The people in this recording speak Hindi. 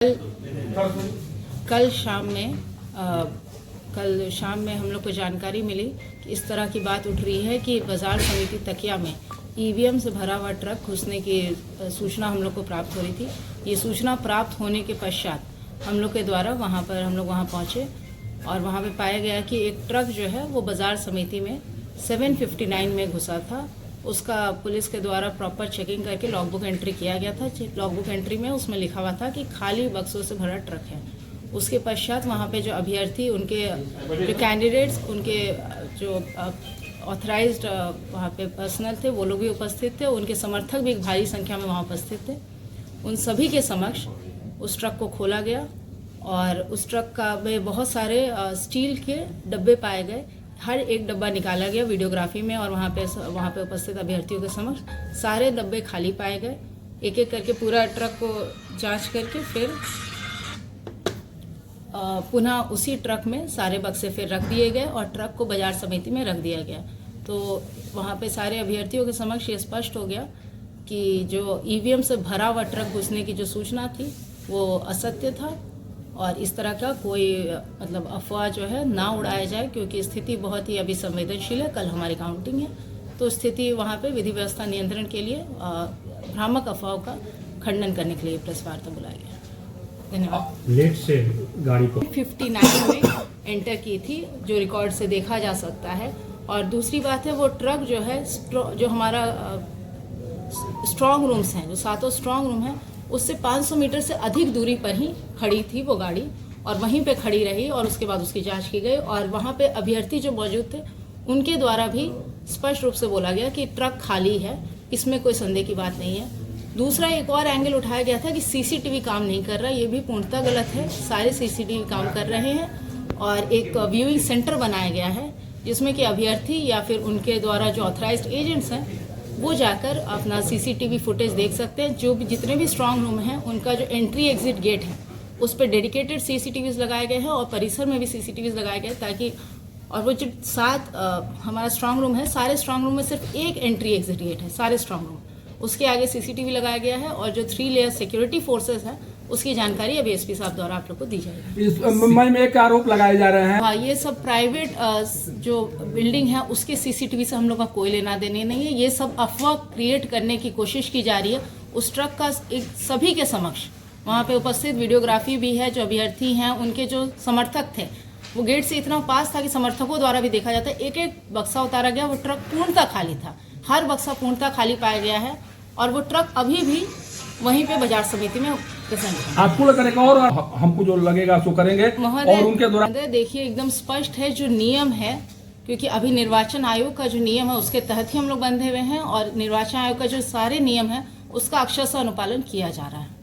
कल शाम में हम लोग को जानकारी मिली कि इस तरह की बात उठ रही है कि बाजार समिति तकिया में ईवीएम से भरा हुआ ट्रक घुसने की सूचना हम लोग को प्राप्त हो रही थी। ये सूचना प्राप्त होने के पश्चात हम लोग के द्वारा हम लोग वहाँ पहुँचे और वहाँ पे पाया गया कि एक ट्रक जो है वो बाजार समिति में 759 में घुसा था। उसका पुलिस के द्वारा प्रॉपर चेकिंग करके लॉगबुक एंट्री किया गया था। लॉगबुक एंट्री में उसमें लिखा हुआ था कि खाली बक्सों से भरा ट्रक है। उसके पश्चात वहाँ पे जो अभ्यर्थी, उनके जो कैंडिडेट्स, उनके जो ऑथराइज्ड वहाँ पे पर्सनल थे, वो लोग भी उपस्थित थे। उनके समर्थक भी एक भारी संख्या में वहाँ उपस्थित थे। उन सभी के समक्ष उस ट्रक को खोला गया और उस ट्रक का में बहुत सारे स्टील के डब्बे पाए गए। हर एक डब्बा निकाला गया वीडियोग्राफी में और वहाँ पे उपस्थित अभ्यर्थियों के समक्ष सारे डब्बे खाली पाए गए। एक एक करके पूरा ट्रक को जांच करके फिर पुनः उसी ट्रक में सारे बक्से फिर रख दिए गए और ट्रक को बाजार समिति में रख दिया गया। तो वहाँ पे सारे अभ्यर्थियों के समक्ष ये स्पष्ट हो गया कि जो ईवीएम से भरा हुआ ट्रक घुसने की जो सूचना थी वो असत्य था और इस तरह का कोई अफवाह जो है ना उड़ाया जाए, क्योंकि स्थिति बहुत ही अभी संवेदनशील है। कल हमारी काउंटिंग है, तो स्थिति वहाँ पे विधि व्यवस्था नियंत्रण के लिए भ्रामक अफवाहों का खंडन करने के लिए प्रेस वार्ता बुलाया गया। धन्यवाद। लेट से गाड़ी को 59 में एंटर की थी, जो रिकॉर्ड से देखा जा सकता है। और दूसरी बात है, वो ट्रक जो है जो हमारा स्ट्रांग रूम्स हैं, जो 7 स्ट्रांग रूम हैं, उससे 500 मीटर से अधिक दूरी पर ही खड़ी थी वो गाड़ी और वहीं पे खड़ी रही और उसके बाद उसकी जांच की गई। और वहाँ पे अभ्यर्थी जो मौजूद थे उनके द्वारा भी स्पष्ट रूप से बोला गया कि ट्रक खाली है, इसमें कोई संदेह की बात नहीं है। दूसरा एक और एंगल उठाया गया था कि सीसीटीवी काम नहीं कर रहा, ये भी पूर्णतः गलत है। सारे सीसीटीवी काम कर रहे हैं और एक व्यूइंग सेंटर बनाया गया है जिसमें कि अभ्यर्थी या फिर उनके द्वारा जो ऑथराइज्ड एजेंट्स हैं वो जाकर अपना सीसीटीवी फुटेज देख सकते हैं। जो भी जितने भी स्ट्रांग रूम हैं उनका जो एंट्री एग्जिट गेट है उस पर डेडिकेटेड सीसीटीवीज लगाए गए हैं और परिसर में भी सीसीटीवीज लगाए गए ताकि, और वो जो 7 हमारा स्ट्रांग रूम है, सारे स्ट्रांग रूम में सिर्फ एक एंट्री एग्जिट गेट है, सारे स्ट्रांग रूम, उसके आगे सीसीटीवी लगाया गया है। और जो 3 लेयर सिक्योरिटी फोर्सेस है उसकी जानकारी अभी एसपी साहब द्वारा आप लोग को दी जाएगी। इस मुंबई में एक आरोप लगाए जा रहे हैं। हाँ, ये सब प्राइवेट जो बिल्डिंग है उसके सीसीटीवी से हम लोग का कोई लेना देने नहीं है। ये सब अफवाह क्रिएट करने की कोशिश की जा रही है। उस ट्रक का एक सभी के समक्ष वहाँ पे उपस्थित वीडियोग्राफी भी है। जो अभ्यर्थी हैं उनके जो समर्थक थे वो गेट से इतना पास था कि समर्थकों द्वारा भी देखा जाता है। एक एक बक्सा उतारा गया, वो ट्रक पूर्णतः खाली था, हर बक्सा पूर्णतः खाली पाया गया है और वो ट्रक अभी भी वहीं पे बाजार समिति में प्रेजेंट है। आपको लगेगा और हमको जो लगेगा सो करेंगे। और उनके द्वारा देखिए एकदम स्पष्ट है जो नियम है, क्योंकि अभी निर्वाचन आयोग का जो नियम है उसके तहत ही हम लोग बंधे हुए हैं और निर्वाचन आयोग का जो सारे नियम है उसका अक्षरशः अनुपालन किया जा रहा है।